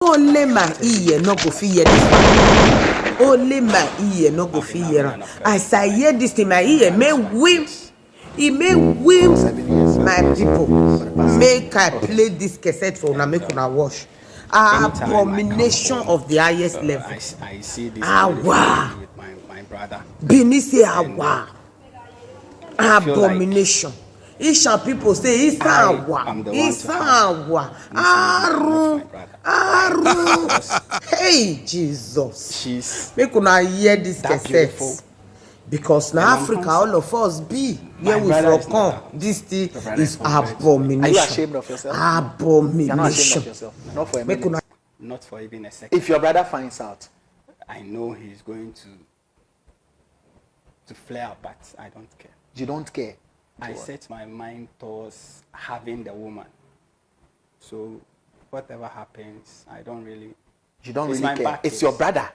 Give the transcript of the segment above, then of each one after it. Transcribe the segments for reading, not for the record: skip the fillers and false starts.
Only my ear no go fear this one. Only my ear no go fear. As I hear this thing, my ear may whim. It may whim my people. Make I play this cassette for una make una watch. Abomination of the highest level. I see this Awa. with my brother. Bini say awa. Abomination. Isha people say it's awa. It's awa. Aru. Hey Jesus. Make una hear this cassette. Because now Africa, all of us be where we from come. This thing is abomination. Are you ashamed of yourself? Abomination. You're not ashamed of yourself. Not for a minute. Not for even a second. If your brother finds out, I know he's going to flare up, but I don't care. You don't care. I set my mind towards having the woman. So whatever happens, I don't really. You don't really care. It's your brother.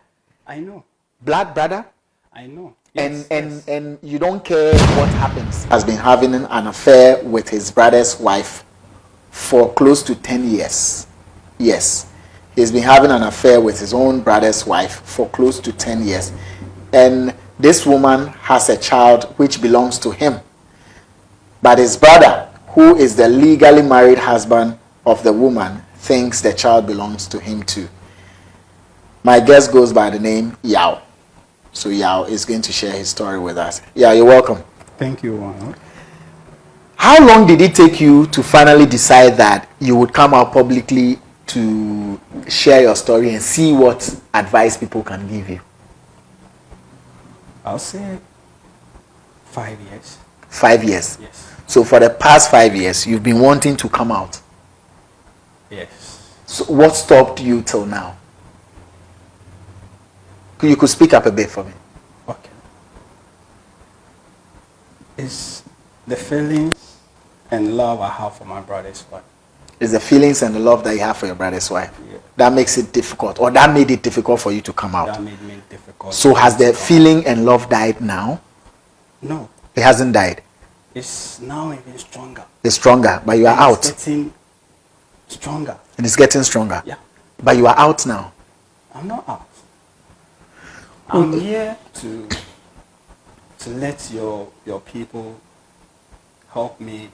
I know. Blood brother. I know. Yes, and you don't care what happens. Has been having an affair with his brother's wife for close to 10 years. Yes. He's been having an affair with his own brother's wife for close to 10 years. And this woman has a child which belongs to him. But his brother, who is the legally married husband of the woman, thinks the child belongs to him too. My guest goes by the name Yao. So Yao is going to share his story with us. Yeah, you're welcome. Thank you, Ronald. How long did it take you to finally decide that you would come out publicly to share your story and see what advice people can give you? I'll say 5 years. 5 years? Yes. So for the past 5 years, you've been wanting to come out? Yes. So what stopped you till now? You could speak up a bit for me. Okay. It's the feelings and love I have for my brother's wife. It's the feelings and the love that you have for your brother's wife. Yeah. That makes it difficult, or that made it difficult for you to come out. That made me difficult. So has the feeling and love died now? No. It hasn't died. It's now even stronger. It's stronger, but you are out. It's getting stronger. And it's getting stronger. Yeah. But you are out now. I'm not out. I'm here to let your people help me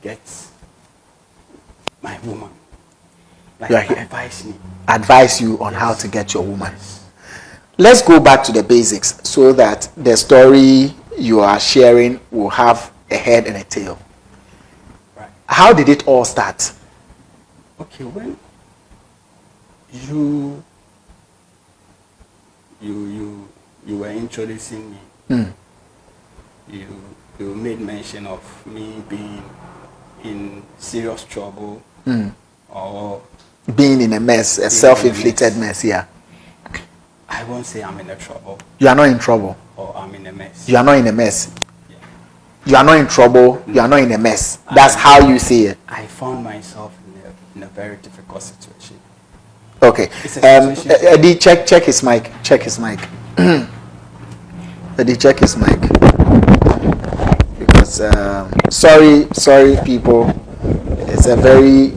get my woman. Like advise me. Advise you on how to get your woman. Yes. Let's go back to the basics so that the story you are sharing will have a head and a tail. Right. How did it all start? Okay, when you were introducing me, you made mention of me being in serious trouble or being in a mess, a self-inflicted mess. Yeah. I won't say I'm in a trouble. You are not in trouble. Or I'm in a mess. You are not in a mess. Yeah. You are not in trouble. You are not in a mess. That's how you see it. I found myself in a very difficult situation. Okay. Eddie, check his mic. Check his mic. Eddie, check his mic. Because sorry people, it's a very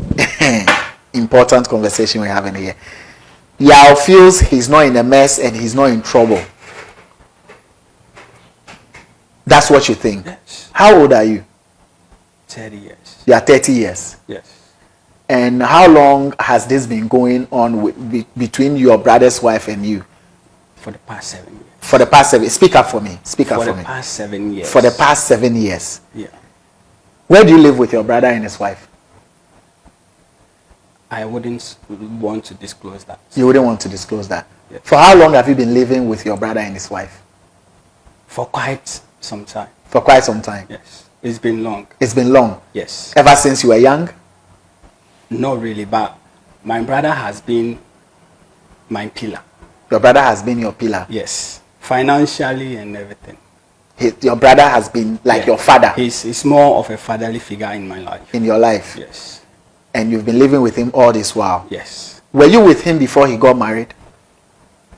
important conversation we're having here. Yao feels he's not in a mess and he's not in trouble. That's what you think. Yes. How old are you? 30 years. You are 30 years. Yes. And how long has this been going on between your brother's wife and you? For the past 7 years. For the past 7 years. Speak up for me. Speak up for me. For the past 7 years. For the past 7 years. Yeah. Where do you live with your brother and his wife? I wouldn't want to disclose that. You wouldn't want to disclose that? Yeah. For how long have you been living with your brother and his wife? For quite some time. For quite some time? Yes. It's been long. It's been long? Yes. Ever since you were young? Not really, but my brother has been my pillar. Your brother has been your pillar? Yes. Financially and everything. Your brother has been like your father? He's more of a fatherly figure in my life. In your life? Yes. And you've been living with him all this while? Yes. Were you with him before he got married?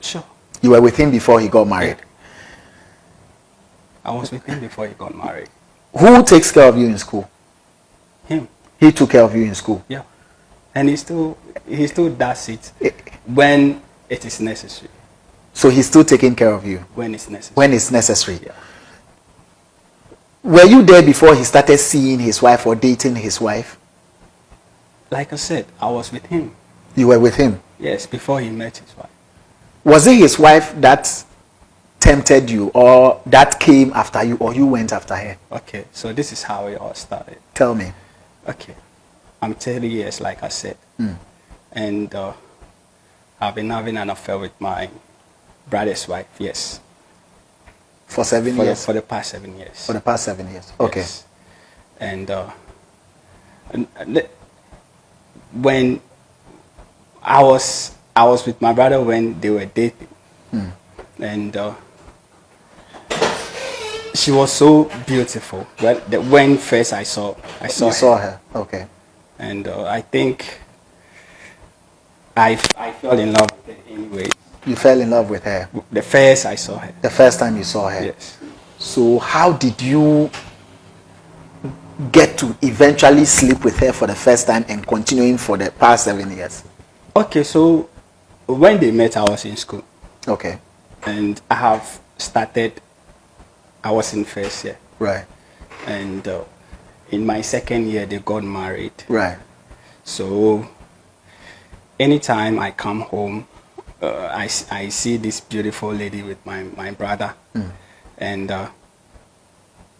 Sure. You were with him before he got married? Yeah. I was with him before he got married. Who takes care of you in school? Him. He took care of you in school? Yeah. and he still does it when it is necessary. So he's still taking care of you when it's necessary. When it's necessary. Yeah. Were you there before he started seeing his wife or dating his wife? Like I said, I was with him. You were with him? Yes, before he met his wife. Was it his wife that tempted you, or that came after you, or you went after her? Okay, so this is how it all started. Tell me. Okay, I'm 30 years, like I said. And I've been having an affair with my brother's wife, yes. For 7 years? For the past 7 years. For the past 7 years, okay. Yes. And when I was with my brother when they were dating, and she was so beautiful. When first I saw her. You saw her, okay. And I think I fell in love with her anyway. You fell in love with her? The first I saw her. The first time you saw her? Yes. So how did you get to eventually sleep with her for the first time and continuing for the past 7 years? Okay, so when they met, I was in school. Okay. And I was in first year. Right. And in my second year, they got married. Right. So anytime I come home, I see this beautiful lady with my brother. And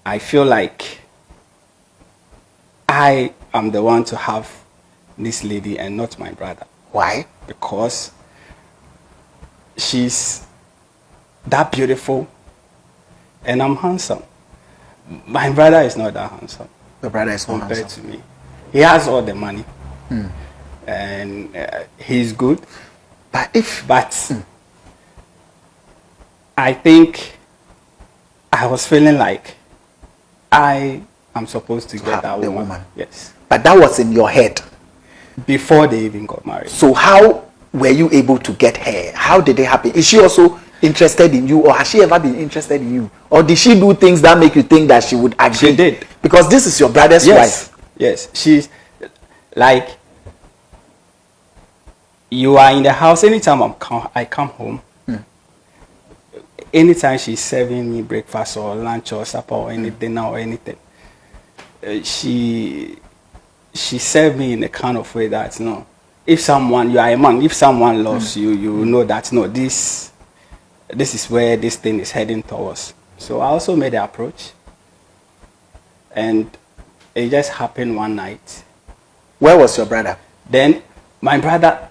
I feel like I am the one to have this lady and not my brother. Why? Because she's that beautiful and I'm handsome. My brother is not that handsome. Your brother is not compared handsome to me. He has all the money. And he's good. But I think I was feeling like I am supposed to get that woman. Yes. But that was in your head before they even got married. So how were you able to get her? How did it happen? Is she also interested in you, or has she ever been interested in you? Or did she do things that make you think that she would agree? She did. Because this is your brother's wife. Yes. She's like, you are in the house anytime I come home. Anytime she's serving me breakfast or lunch or supper or any dinner or anything, she served me in a kind of way that, if someone, you are a man, if someone loves you, you know that, this is where this thing is heading towards. So I also made the approach, and it just happened one night. Where was your brother? Then my brother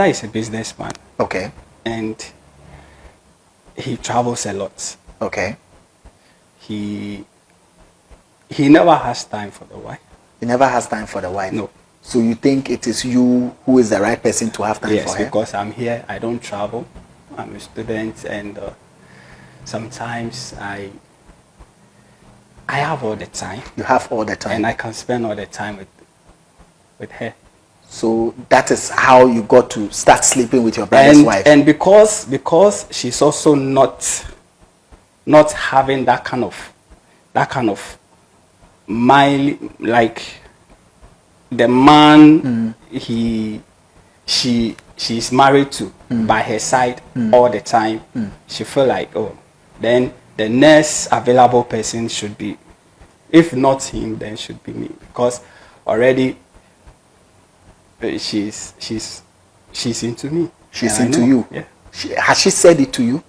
is a businessman. Okay. And he travels a lot. Okay. He never has time for the wife. He never has time for the wife? No. So you think it is you who is the right person to have time for her? Yes, because I'm here. I don't travel. I'm a student, and sometimes I have all the time. You have all the time? And I can spend all the time with her. So that is how you got to start sleeping with your brother's wife? And because she's also not having that kind of like the man she's married to by her side all the time. She feel like, then the next available person should be, if not him, then should be me, because already she's into me. She's into you? Yeah. Has she said it to you?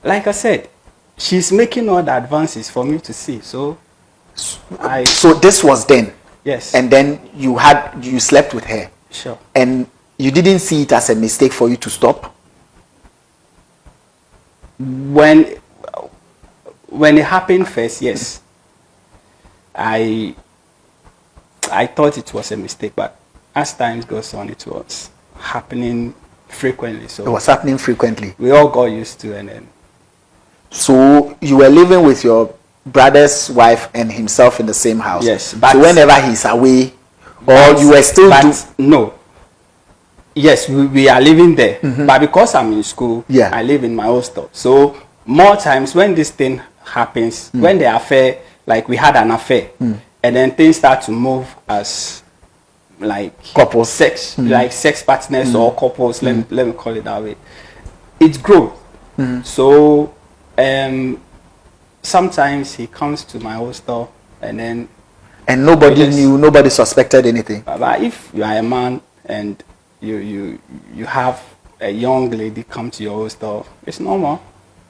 Like I said, she's making all the advances for me to see. So this was then? Yes. And then you slept with her? Sure. And you didn't see it as a mistake for you to stop? When it happened first, yes. I thought it was a mistake, but as time goes on, it was happening frequently. So it was happening frequently. We all got used to it, and then. So you were living with your brother's wife and himself in the same house? Yes. But so whenever he's away, or you were still no. Yes, we are living there. But because I'm in school, I live in my hostel. So more times when this thing happens, when the affair, like we had an affair, and then things start to move as like Couples. sex, like sex partners or couples. Let me call it that way. It grows. So sometimes he comes to my hostel and nobody knew, nobody suspected anything. But if you are a man and you have a young lady come to your hostel, it's normal.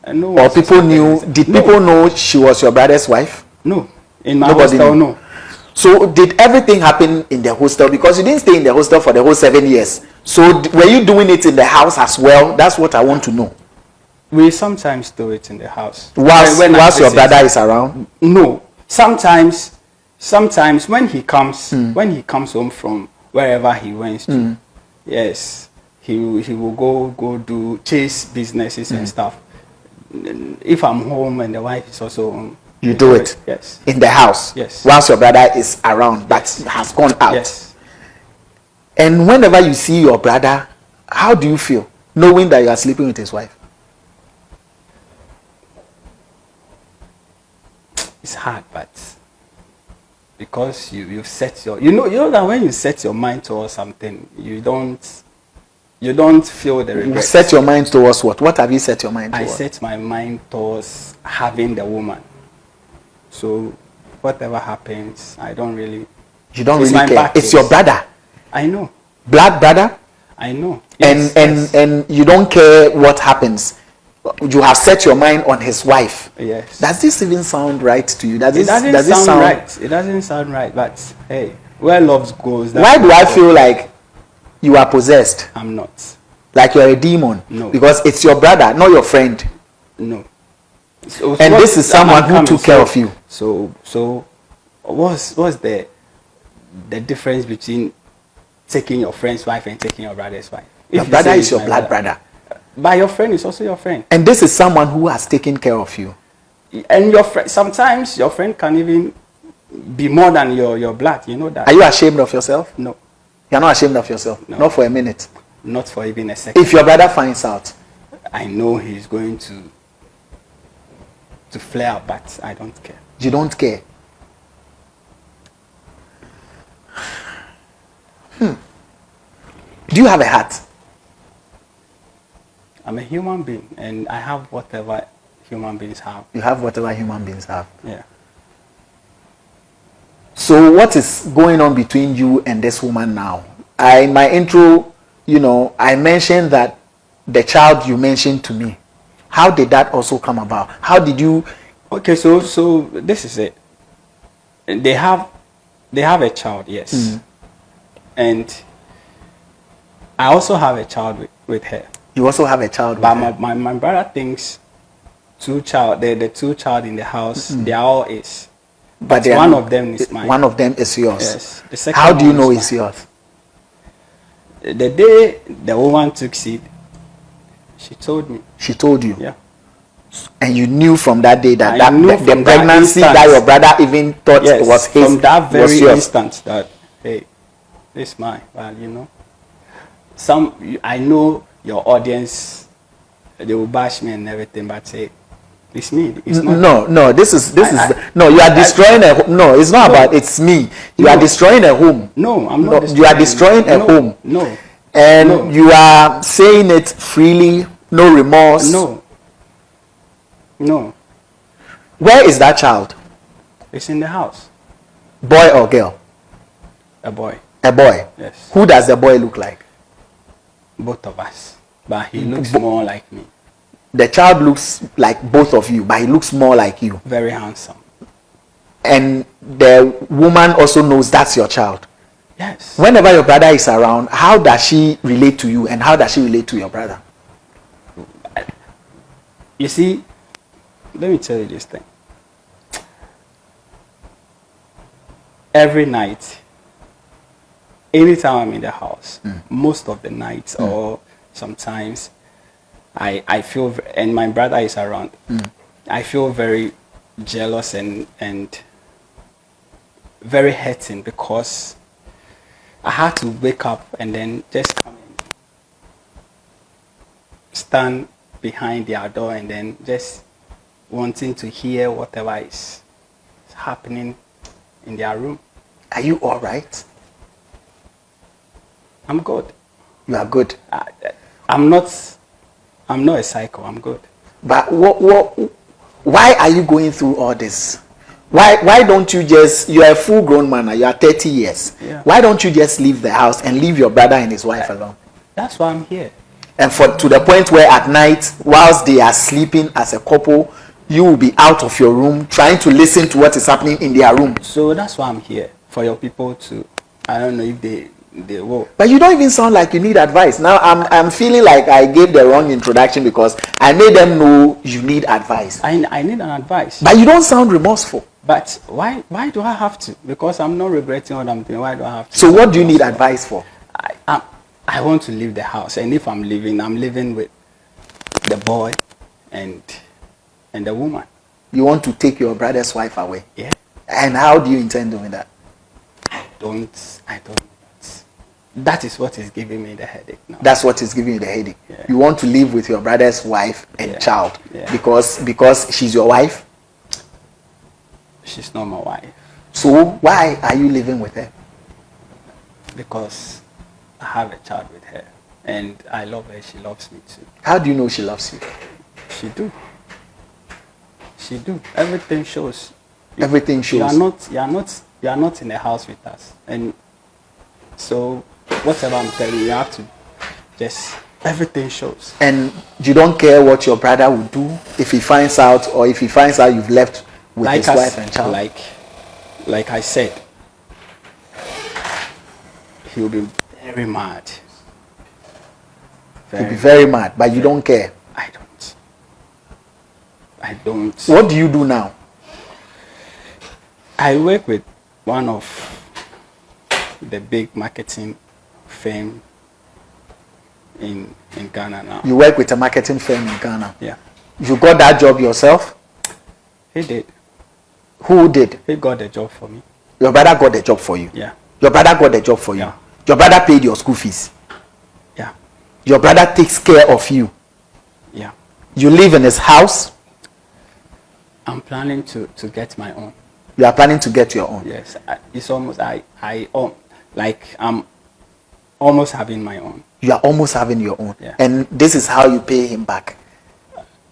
And no Or people knew. Did people know she was your brother's wife? No. In my Nobody hostel, knew. no. So did everything happen in the hostel? Because you didn't stay in the hostel for the whole 7 years. So were you doing it in the house as well? That's what I want to know. We sometimes do it in the house. Whilst I your visit. brother is around? No. Sometimes when he comes home from wherever he went to, yes, he will go do chase businesses and stuff. If I'm home and the wife is also home, You do it? Yes. In the house? Yes. Whilst your brother is around, but has gone out? Yes. And whenever you see your brother, how do you feel knowing that you are sleeping with his wife? It's hard, but because you've set you know that when you set your mind towards something, you don't feel the regret. You set your mind towards what? What have you set your mind towards? I set my mind towards having the woman. So whatever happens, I don't really. You don't it's really care. It's your brother. I know. Blood brother. I know. Yes, and you don't care what happens. You have set your mind on his wife. Yes. Does this even sound right to you? It doesn't sound right. It doesn't sound right. But hey, where love goes. Why do I feel like you are possessed? I'm not. Like you're a demon? No. Because it's your brother, not your friend. No. So and this is someone who took care of you. So what's the difference between taking your friend's wife and taking your brother's wife? Your brother is your blood brother. But your friend is also your friend. And this is someone who has taken care of you. And your friend, sometimes your friend can even be more than your blood. You know that. Are you ashamed of yourself? No. You're not ashamed of yourself? No. Not for a minute? Not for even a second. If your brother finds out? I know he's going to flare up, but I don't care. You don't care? Do you have a heart? I'm a human being, and I have whatever human beings have. You have whatever human beings have? Yeah. So what is going on between you and this woman now? In my intro, I mentioned that the child you mentioned to me. How did that also come about? How did you? Okay, so this is it. They have a child, yes, and I also have a child with her. You also have a child. But my brother thinks the two child in the house, they are all his. But one of them is mine. One of them is yours. Yes. The second How do you one know is it's mine. yours? The day the woman took seed, she told me. She told you? Yeah. And you knew from that day that the pregnancy that your brother even thought was his. From that very yours. instant that, hey, this is mine. Well, I know your audience, they will bash me and everything, but say, it's me. It's not. No. This is no. You are destroying a home. No, it's not about it's me. You are destroying a home. No, I'm not. You are destroying a home. No. And you are saying it freely, no remorse. No. Where is that child? It's in the house. Boy or girl? A boy. A boy. Yes. Who does the boy look like? Both of us, but he looks more like me. The child looks like both of you, but he looks more like you. Very handsome. And the woman also knows that's your child. Yes. Whenever your brother is around, how does she relate to you and how does she relate to your brother? You see, let me tell you this thing. Every night, anytime I'm in the house, most of the nights or sometimes I feel, and my brother is around, I feel very jealous and very hurting because I had to wake up and then just come and stand behind their door and then just wanting to hear whatever is happening in their room. Are you all right? I'm good. You are good. I'm not a psycho. I'm good. But why are you going through all this? Why don't you just, you are a full grown man, you are 30 years. Yeah. Why don't you just leave the house and leave your brother and his wife alone? That's why I'm here. And to the point where at night, whilst they are sleeping as a couple, you will be out of your room trying to listen to what is happening in their room. So that's why I'm here, for your people to, I don't know if they will. But you don't even sound like you need advice. Now I'm feeling like I gave the wrong introduction because I made them know you need advice. I need an advice. But you don't sound remorseful. But why do I have to? Because I'm not regretting what I'm doing. Why do I have to? So what do you need advice for? I want to leave the house, and if I'm living with the boy and the woman. You want to take your brother's wife away? Yeah. And how do you intend doing that? I don't. That is what is giving me the headache now. That's what is giving you the headache. Yeah. You want to live with your brother's wife and child. Yeah. Because she's your wife? She's not my wife. So why are you living with her? Because I have a child with her, and I love her. She loves me too. How do you know she loves you? She do. Everything shows. Everything shows. You are not in the house with us, and so whatever I'm telling you, you have to just, everything shows. And you don't care what your brother will do if he finds out, or if he finds out you've left with his wife and child? Like I said, he will be very mad. He'll be very mad, but you don't care. I don't. What do you do now? I work with one of the big marketing firm in Ghana now. You work with a marketing firm in Ghana? Yeah. You got that job yourself? He did. Who did? He got the job for me. Your brother got the job for you? Yeah. Your brother got the job for you? Yeah. Your brother paid your school fees? Yeah. Your brother takes care of you? Yeah. You live in his house? I'm planning to get my own. You are planning to get your own? Yes. It's almost, I'm almost having my own. You are almost having your own? Yeah. And this is how you pay him back?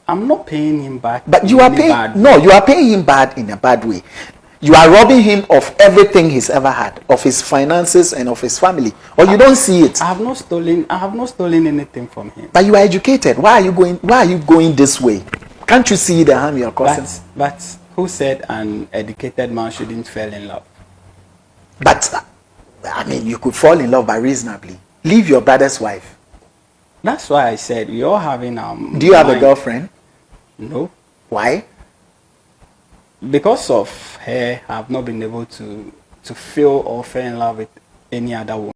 I'm not paying him back. But you are paying, no, you are paying him bad in a bad way. You are robbing him of everything he's ever had, of his finances and of his family. Or you don't see it. I have not stolen anything from him. But you are educated. Why are you going this way? Can't you see the harm you are causing? But who said an educated man shouldn't fall in love? But I mean, you could fall in love, but reasonably. Leave your brother's wife. That's why I said we all having Do you have a girlfriend? No. Why? Because of her, I've not been able to feel or fall in love with any other woman.